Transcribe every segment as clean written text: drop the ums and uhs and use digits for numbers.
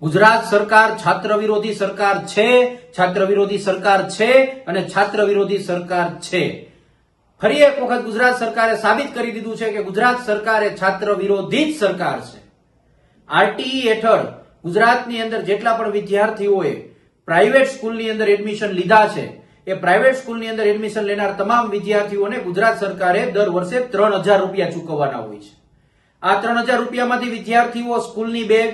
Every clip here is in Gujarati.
ગુજરાત સરકાર છાત્ર વિરોધી સરકાર છે, છાત્ર વિરોધી સરકાર છે અને છાત્ર વિરોધી સરકાર છે. ફરી એક વખત ગુજરાત સરકારે સાબિત કરી દીધું છે કે ગુજરાત સરકાર એ છાત્ર વિરોધી જ સરકાર છે. આરટીઈ હેઠળ ગુજરાતની અંદર જેટલા પણ વિદ્યાર્થીઓએ પ્રાઇવેટ સ્કૂલની અંદર એડમિશન લીધા છે, એ પ્રાઇવેટ સ્કૂલની અંદર એડમિશન લેનાર તમામ વિદ્યાર્થીઓને ગુજરાત સરકારે દર વર્ષે 3000 રૂપિયા ચૂકવવાના હોય છે. આ 3000 રૂપિયામાંથી વિદ્યાર્થીઓ સ્કૂલની બેગ,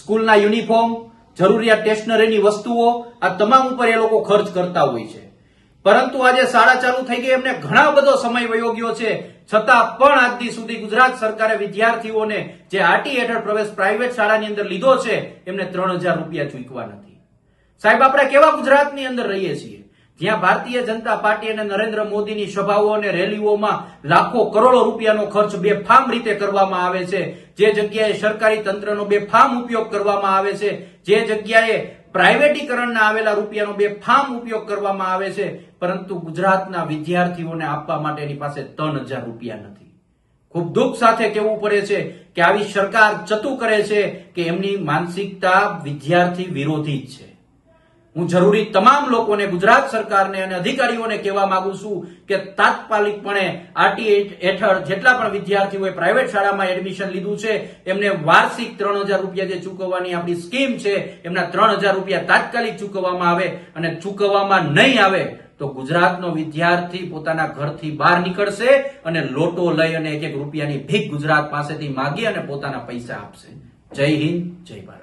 સ્કૂલના યુનિફોર્મ, જરૂરિયાત સ્ટેશનરીની વસ્તુઓ આ તમામ ઉપર એ લોકો ખર્ચ કરતા હોય છે. પરંતુ આજે શાળા ચાલુ થઈ ગઈ, એમને ઘણા બધો સમય વયો ગયો છે, છતાં પણ આજ દી સુધી ગુજરાત સરકારે વિદ્યાર્થીઓને જે આરટી હેઠળ પ્રવેશ પ્રાઇવેટ શાળાની અંદર લીધો છે એમને 3000 રૂપિયા ચૂકવા નથી. સાહેબ, આપણે કેવા ગુજરાતની અંદર રહીએ છીએ જ્યાં ભારતીય જનતા પાર્ટી અને નરેન્દ્ર મોદીની સભાઓ અને રેલીઓમાં લાખો કરોડો રૂપિયાનો ખર્ચ બેફામ રીતે કરવામાં આવે છે, જે જગ્યાએ સરકારી તંત્રનો બેફામ ઉપયોગ કરવામાં આવે છે, જે જગ્યાએ પ્રાઇવેટીકરણના આવેલા રૂપિયાનો બેફામ ઉપયોગ કરવામાં આવે છે, પરંતુ ગુજરાતના વિદ્યાર્થીઓને આપવા માટેની પાસે 3000 રૂપિયા નથી. ખૂબ દુઃખ સાથે કહેવું પડે છે કે આવી સરકાર ચતું કરે છે કે એમની માનસિકતા વિદ્યાર્થી વિરોધી જ છે. હું જરૂરી તમામ લોકોને, ગુજરાત સરકારને અને અધિકારીઓને કહેવા માંગુ છું કે તાત્કાલિકપણે આરટી હેઠળ જેટલા પણ વિદ્યાર્થીઓએ પ્રાઇવેટ શાળામાં એડમિશન લીધું છે એમને વાર્ષિક 3000 રૂપિયા જે ચૂકવવાની આપણી સ્કીમ છે એમના 3000 રૂપિયા તાત્કાલિક ચૂકવવામાં આવે, અને ચૂકવવામાં નહીં આવે તો ગુજરાતનો વિદ્યાર્થી પોતાના ઘરથી બહાર નીકળશે અને લોટો લઈ અને એક રૂપિયાની ભીખ ગુજરાત પાસેથી માંગી અને પોતાના પૈસા આપશે. જય હિન્દ, જય ભારત.